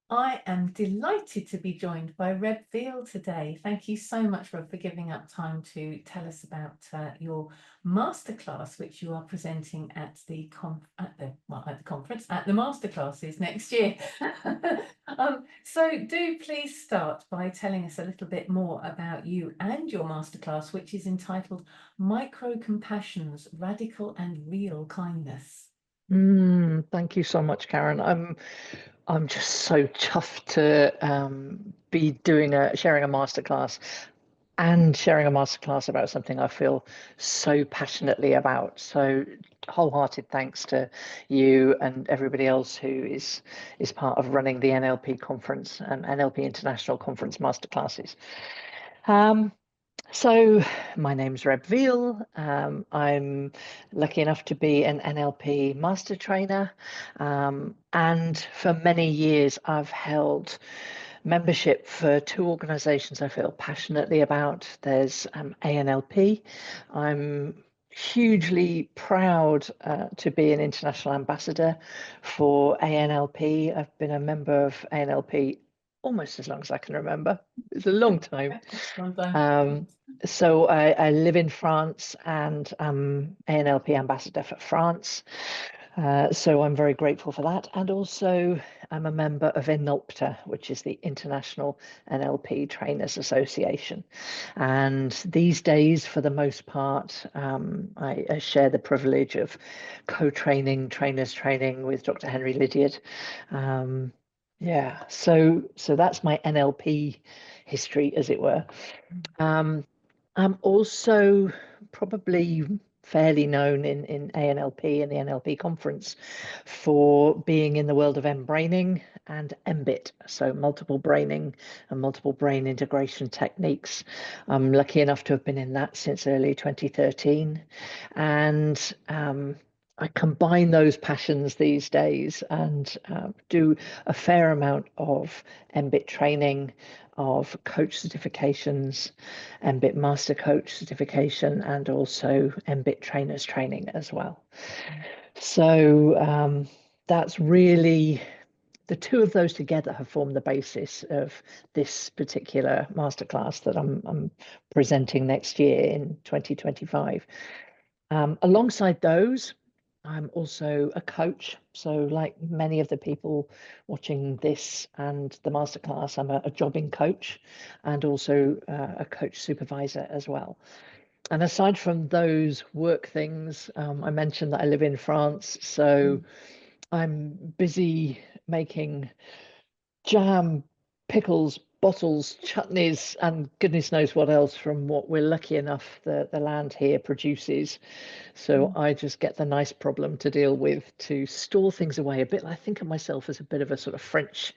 I am delighted to be joined by Reb Veale today. Thank you so much, Rob, for giving up time to tell us about your masterclass, which you are presenting at the conference, at the masterclasses next year. So do please start by telling us a little bit more about you and your masterclass, which is entitled Micro Compassions, Radical and Real Kindness. Thank you so much, Karen. I'm just so chuffed to be sharing a masterclass and sharing a masterclass about something I feel so passionately about. So wholehearted thanks to you and everybody else who is part of running the NLP conference and NLP International Conference masterclasses. So my name's Reb Veale. I'm lucky enough to be an NLP master trainer. And for many years, I've held membership for two organizations I feel passionately about. There's ANLP. I'm hugely proud to be an international ambassador for ANLP. I've been a member of ANLP almost as long as I can remember. It's a long time. So I live in France and I'm ANLP ambassador for France. So I'm very grateful for that. And also I'm a member of INNOPTA, which is the International NLP Trainers Association. And these days, for the most part, I share the privilege of co-training, trainers training with Dr. Henry Lydiard. So that's my NLP history, as it were. I'm also probably fairly known in ANLP and the NLP conference for being in the world of M-braining and MBIT, so multiple braining and multiple brain integration techniques. I'm lucky enough to have been in that since early 2013. And I combine those passions these days and do a fair amount of MBIT training, of coach certifications, MBIT Master Coach certification, and also MBIT Trainers training as well. So that's really, the two of those together have formed the basis of this particular masterclass that I'm presenting next year in 2025. Alongside those, I'm also a coach. So like many of the people watching this and the masterclass, I'm a jobbing coach and also a coach supervisor as well. And aside from those work things, I mentioned that I live in France. So I'm busy making jam, pickles, bottles, chutneys, and goodness knows what else from what we're lucky enough the land here produces. So I just get the nice problem to deal with to store things away a bit. I think of myself as a bit of a sort of French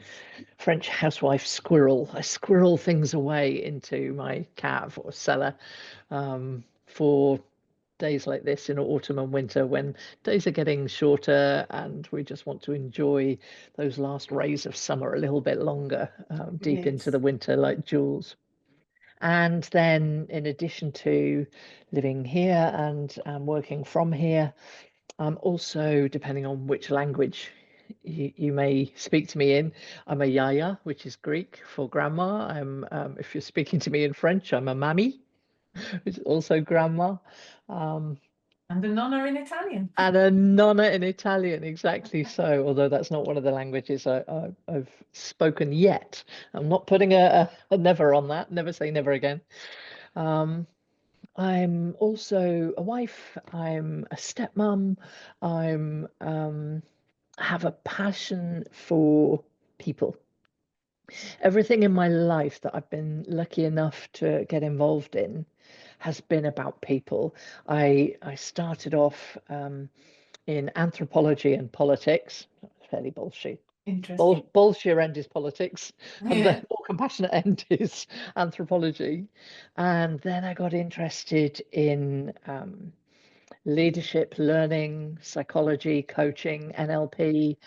housewife squirrel. I squirrel things away into my cave or cellar for days like this in autumn and winter when days are getting shorter and we just want to enjoy those last rays of summer a little bit longer, deep into the winter like Jules. And then in addition to living here and working from here, I'm also, depending on which language you may speak to me in, I'm a yaya, which is Greek for grandma. If you're speaking to me in French, I'm a mammy, which is also grandma. And a nonna in Italian. And a nonna in Italian, exactly so. Although that's not one of the languages I've spoken yet. I'm not putting a never on that. Never say never again. I'm also a wife. I'm a stepmom. I'm have a passion for people. Everything in my life that I've been lucky enough to get involved in has been about people. I started off in anthropology and politics. Fairly bullshit. Interesting. Bullshit end is politics, and Yeah. the more compassionate end is anthropology. And then I got interested in leadership, learning, psychology, coaching, NLP,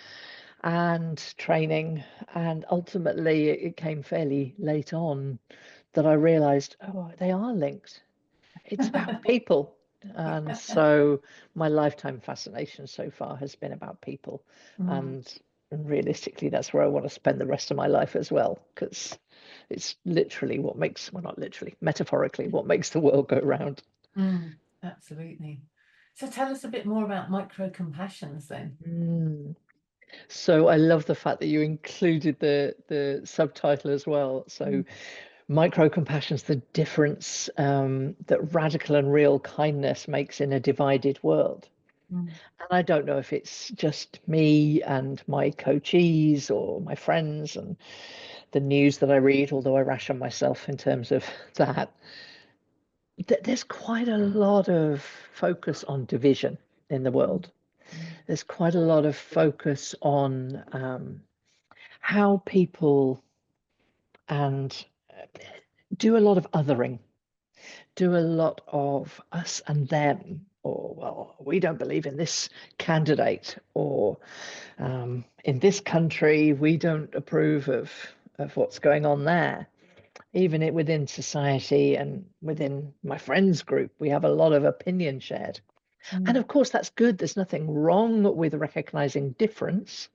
and training. And ultimately, it came fairly late on that I realized, oh, they are linked. It's about people. And so my lifetime fascination so far has been about people. And And realistically, that's where I want to spend the rest of my life as well, because it's literally what makes, well, not literally, metaphorically, what makes the world go round. Absolutely. So tell us a bit more about micro compassions then. So I love the fact that you included the subtitle as well. So micro compassion's the difference that radical and real kindness makes in a divided world. And I don't know if it's just me and my coachees or my friends and the news that I read, although I ration myself in terms of that. There's quite a lot of focus on division in the world. There's quite a lot of focus on how people and do a lot of othering, do a lot of us and them, or, well, we don't believe in this candidate, or in this country, we don't approve of what's going on there. Even within society and within my friends group, we have a lot of opinion shared. And of course, that's good. There's nothing wrong with recognizing difference.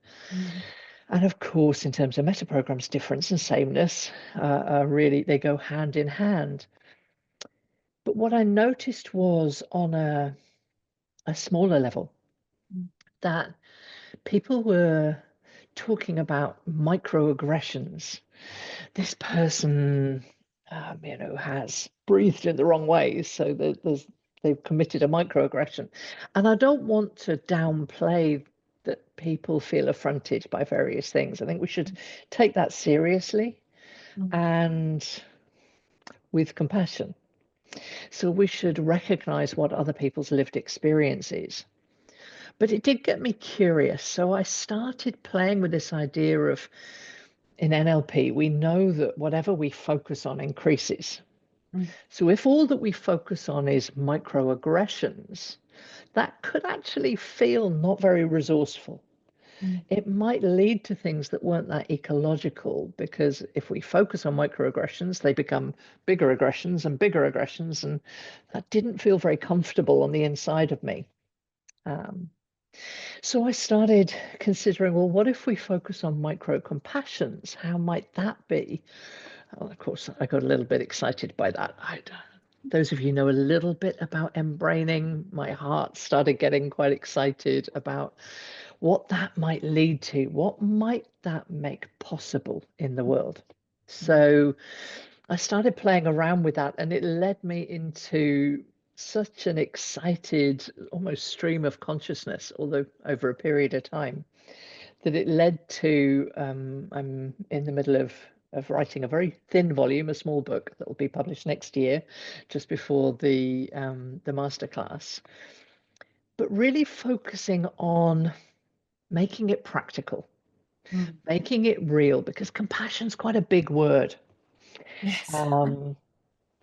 And of course, in terms of metaprograms, difference and sameness are really, they go hand in hand. But what I noticed was on a smaller level that people were talking about microaggressions. This person, has breathed in the wrong way, so they've committed a microaggression. And I don't want to downplay that people feel affronted by various things. I think we should take that seriously and with compassion. So we should recognize what other people's lived experience is. But it did get me curious. So I started playing with this idea of, in NLP, we know that whatever we focus on increases. So if all that we focus on is microaggressions, that could actually feel not very resourceful. It might lead to things that weren't that ecological, because if we focus on microaggressions, they become bigger aggressions and bigger aggressions, and that didn't feel very comfortable on the inside of me. So I started considering, well, what if we focus on micro compassions? How might that be? Well, of course, I got a little bit excited by that. Those of you know a little bit about embraining, my heart started getting quite excited about what that might lead to. What might that make possible in the world? So I started playing around with that, and it led me into such an excited, almost stream of consciousness, although over a period of time, that it led to I'm in the middle of writing a very thin volume, a small book that will be published next year, just before the masterclass. But really focusing on making it practical, making it real, because compassion's quite a big word. Yes.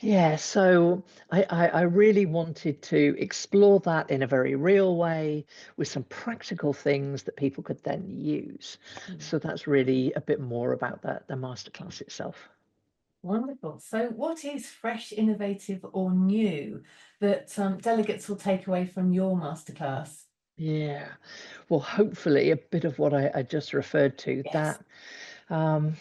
Yeah, so I really wanted to explore that in a very real way with some practical things that people could then use. So that's really a bit more about the masterclass itself. Wonderful. So what is fresh, innovative or new that delegates will take away from your masterclass? Yeah, well, hopefully a bit of what I just referred to, Yes. that um,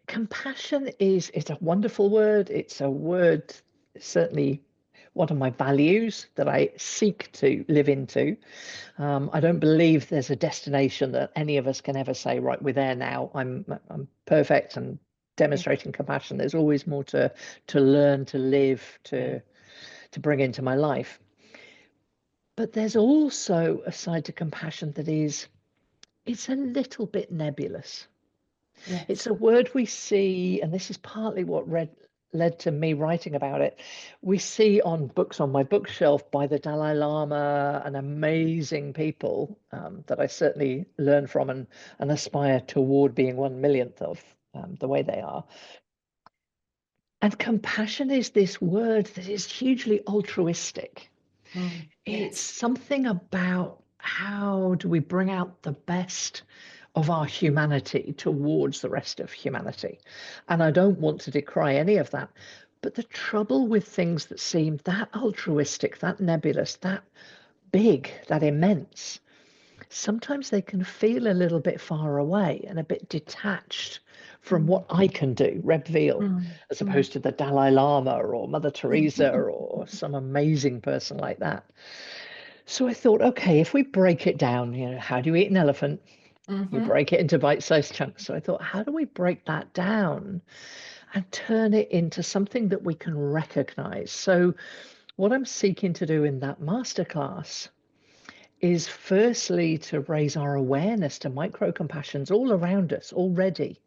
compassion is a wonderful word. It's a word, certainly one of my values that I seek to live into. I don't believe there's a destination that any of us can ever say, right, we're there now. I'm perfect and Yeah. demonstrating compassion. There's always more to learn, to live, Yeah. to bring into my life. But there's also a side to compassion that it's a little bit nebulous. It's Yes. a word we see, and this is partly what led to me writing about it. We see on books on my bookshelf by the Dalai Lama and amazing people that I certainly learn from and aspire toward being 1 millionth of the way they are. And compassion is this word that is hugely altruistic. It's Yes. something about how do we bring out the best of our humanity towards the rest of humanity. And I don't want to decry any of that. But the trouble with things that seem that altruistic, that nebulous, that big, that immense, sometimes they can feel a little bit far away and a bit detached from Mm, what I can do, Reb Veale, mm, as mm. opposed to the Dalai Lama or Mother Teresa or some amazing person like that. So I thought, okay, if we break it down, how do you eat an elephant? You Mhm. break it into bite-sized chunks. So I thought, how do we break that down and turn it into something that we can recognize? So what I'm seeking to do in that masterclass is firstly to raise our awareness to micro compassions all around us already.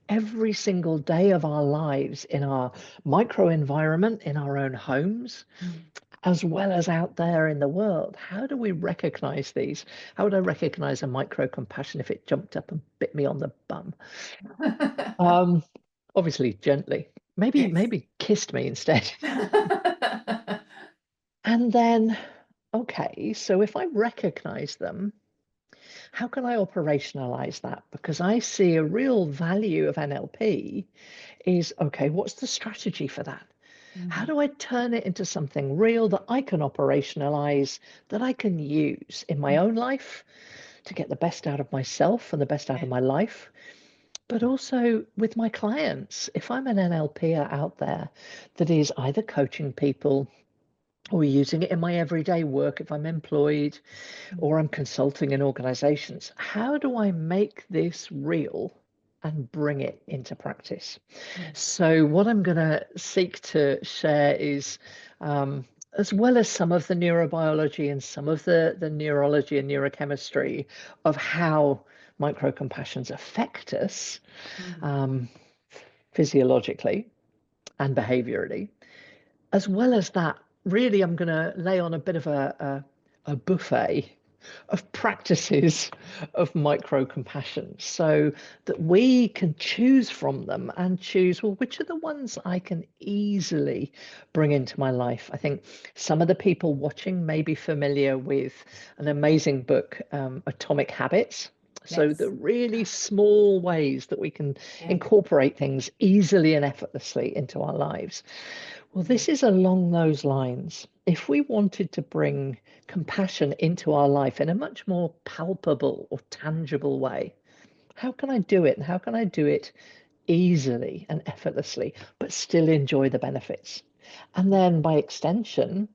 Every single day of our lives in our micro environment, in our own homes, Mm. as well as out there in the world. How do we recognize these? How would I recognize a micro compassion if it jumped up and bit me on the bum? Um, Obviously gently. Maybe Yes. maybe kissed me instead. And then, okay, so if I recognize them, how can I operationalize that? Because I see a real value of NLP is, okay, what's the strategy for that? How Mm, do I turn it into something real that I can operationalize, that I can use in my mm. own life to get the best out of myself and the best out Yeah. of my life, but also with my clients? If I'm an NLPer out there that is either coaching people or using it in my everyday work, if I'm employed Mm, or I'm consulting in organizations, how do I make this real and bring it into practice? yeah. So, what I'm going to seek to share is, as well as some of the neurobiology and some of the neurology and neurochemistry of how microcompassions affect us Mm. um, physiologically and behaviorally, as well as that, really, I'm going to lay on a bit of a buffet of practices of micro compassion so that we can choose from them and choose, well, which are the ones I can easily bring into my life. I think some of the people watching may be familiar with an amazing book, Atomic Habits. So the Yes. really small ways that we can Yeah. incorporate things easily and effortlessly into our lives. Well, Mm, this is along those lines. If we wanted to bring compassion into our life in a much more palpable or tangible way, how can I do it? And how can I do it easily and effortlessly, but still enjoy the benefits? And mm, then by extension,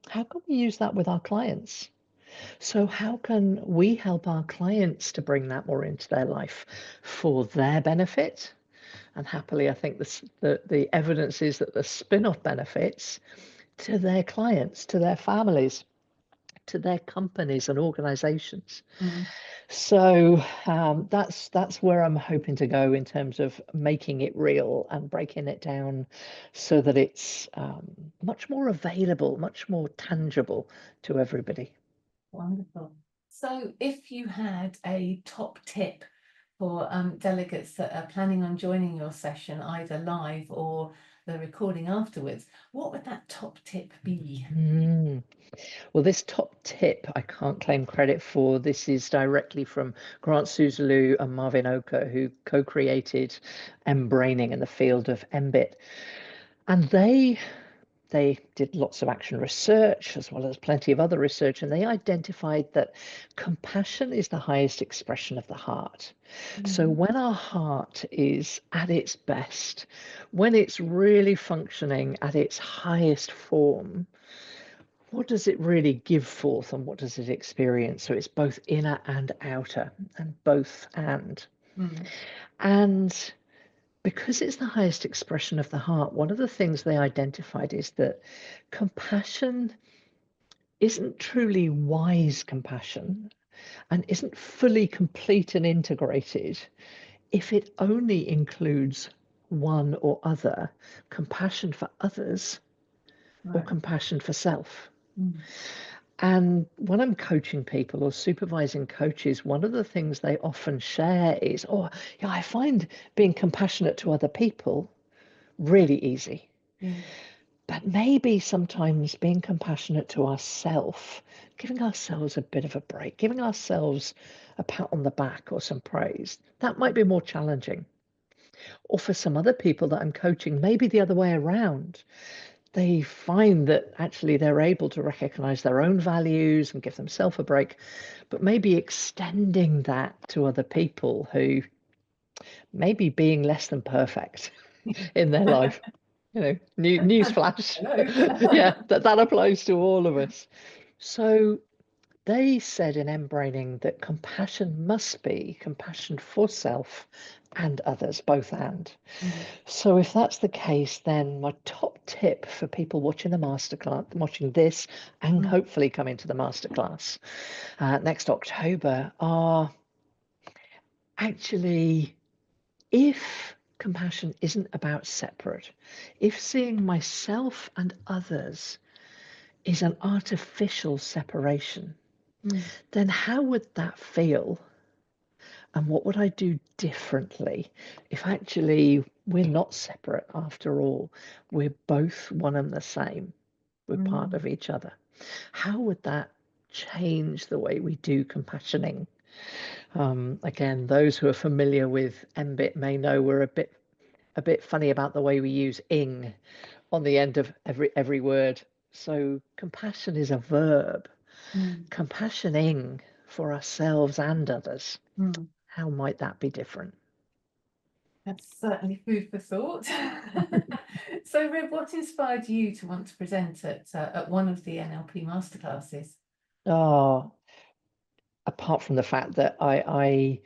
how can we use that with our clients? So, how can we help our clients to bring that more into their life for their benefit? And happily, I think the evidence is that the spin off benefits to their clients, to their families, to their companies and organizations. mm. So that's where I'm hoping to go in terms of making it real and breaking it down so that it's much more available, much more tangible to everybody. Wonderful. So, if you had a top tip for delegates that are planning on joining your session, either live or the recording afterwards, what would that top tip be? Mm. Well, this top tip I can't claim credit for. This is directly from Grant Suzalu and Marvin Oka, who co-created embraining in the field of MBIT. And they did lots of action research as well as plenty of other research, and they identified that compassion is the highest expression of the heart. So Mhm. when our heart is at its best, when it's really functioning at its highest form, what does it really give forth and what does it experience? So it's both inner and outer, and both and. Mm. And because it's the highest expression of the heart, one of the things they identified is that compassion isn't truly wise compassion and isn't fully complete and integrated if it only includes one or other compassion for others or Right. compassion for self. Mm. And when I'm coaching people or supervising coaches, one of the things they often share is, oh, yeah, I find being compassionate to other people really easy. Yeah. But maybe sometimes being compassionate to ourselves, giving ourselves a bit of a break, giving ourselves a pat on the back or some praise, that might be more challenging. Or for some other people that I'm coaching, maybe the other way around. they find that actually they're able to recognize their own values and give themselves a break, but maybe extending that to other people who may be being less than perfect in their life. You know, newsflash. Hello. Yeah, that applies to all of us. So they said in Embraining that compassion must be compassion for self and others, both and. Mm, So if that's the case, then my top tip for people watching the masterclass, watching this, and mm, hopefully coming to the masterclass next October, are actually, if compassion isn't about separate, if seeing myself and others is an artificial separation, mm, then how would that feel? And what would I do differently if actually we're not separate after all? We're both one and the same. We're part mm, of each other. How would that change the way we do compassioning? Again, those who are familiar with MBIT may know we're a bit funny about the way we use ing on the end of every word. So compassion is a verb. mm, Compassioning for ourselves and others. mm. How might that be different? That's certainly food for thought. So, Reb, what inspired you to want to present at one of the NLP masterclasses? Oh, apart from the fact that I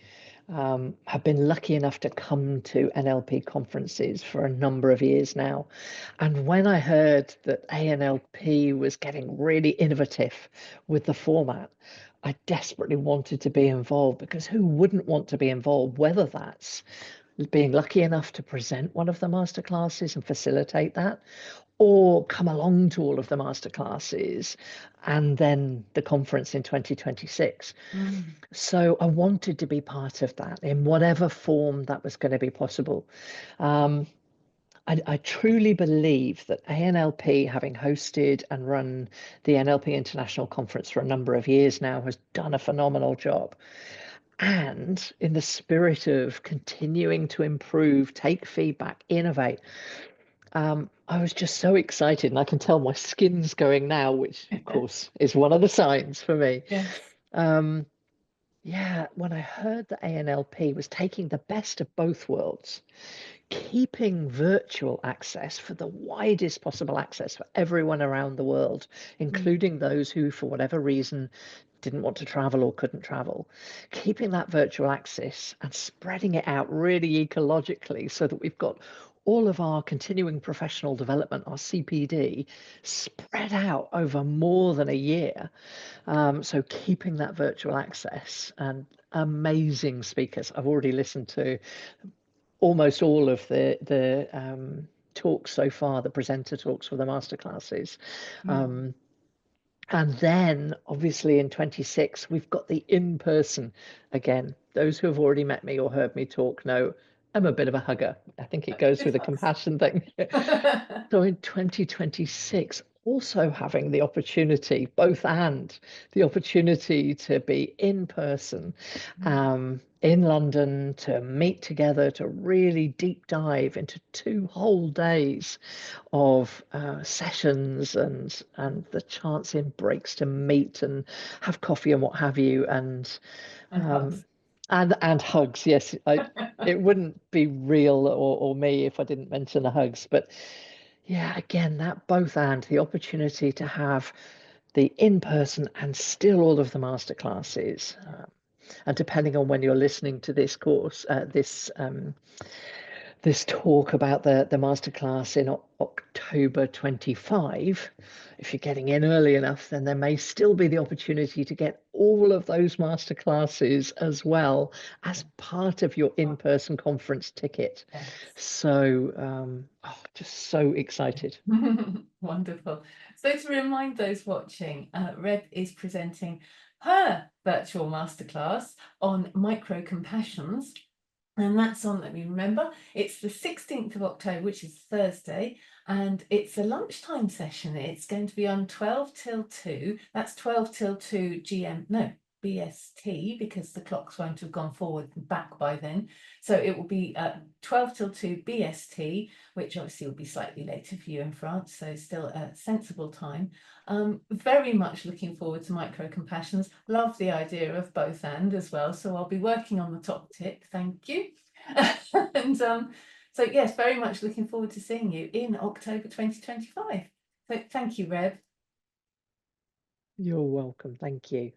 have been lucky enough to come to NLP conferences for a number of years now. And when I heard that ANLP was getting really innovative with the format, I desperately wanted to be involved, because who wouldn't want to be involved, whether that's being lucky enough to present one of the masterclasses and facilitate that, or come along to all of the masterclasses and then the conference in 2026. Mm, So I wanted to be part of that in whatever form that was going to be possible. Um, I truly believe that ANLP, having hosted and run the NLP International Conference for a number of years now, has done a phenomenal job. And in the spirit of continuing to improve, take feedback, innovate, I was just so excited, and I can tell my skin's going now, which of course is one of the signs for me. yes. Um, yeah, when I heard that ANLP was taking the best of both worlds, keeping virtual access for the widest possible access for everyone around the world, Mm, including those who, for whatever reason, didn't want to travel or couldn't travel, keeping that virtual access and spreading it out really ecologically so that we've got all of our continuing professional development, our CPD, spread out over more than a year. So keeping that virtual access, and amazing speakers. I've already listened to almost all of the talks so far, the presenter talks for the masterclasses. mm. Um, and then obviously in 26, we've got the in-person again. Those who have already met me or heard me talk know I'm a bit of a hugger. I think it goes with the Yes. compassion thing. So in 2026, also having the opportunity, both and the opportunity to be in person Mm, in London, to meet together, to really deep dive into 2 whole days of sessions, and the chance in breaks to meet and have coffee and what have you, and and um, hugs. and hugs. Yes, it wouldn't be real or me if I didn't mention the hugs. But yeah, again, that both and the opportunity to have the in-person and still all of the masterclasses. And depending on when you're listening to this course, this talk about the masterclass in October 25, if you're getting in early enough, then there may still be the opportunity to get all of those masterclasses as well as part of your in-person conference ticket. Yes. So, just so excited. Wonderful. So to remind those watching, Reb is presenting her virtual masterclass on micro compassions. And that's on, let me remember, it's the 16th of October, which is Thursday, and it's a lunchtime session. It's going to be on 12 till 2. That's 12 till 2 GM. No, BST, because the clocks won't have gone forward and back by then. So it will be 12 till 2 BST, which obviously will be slightly later for you in France, so still a sensible time. Very much looking forward to micro compassions. Love the idea of both and as well. So I'll be working on the top tip. Thank you. And so yes, very much looking forward to seeing you in October 2025. So thank you, Reb. You're welcome. Thank you.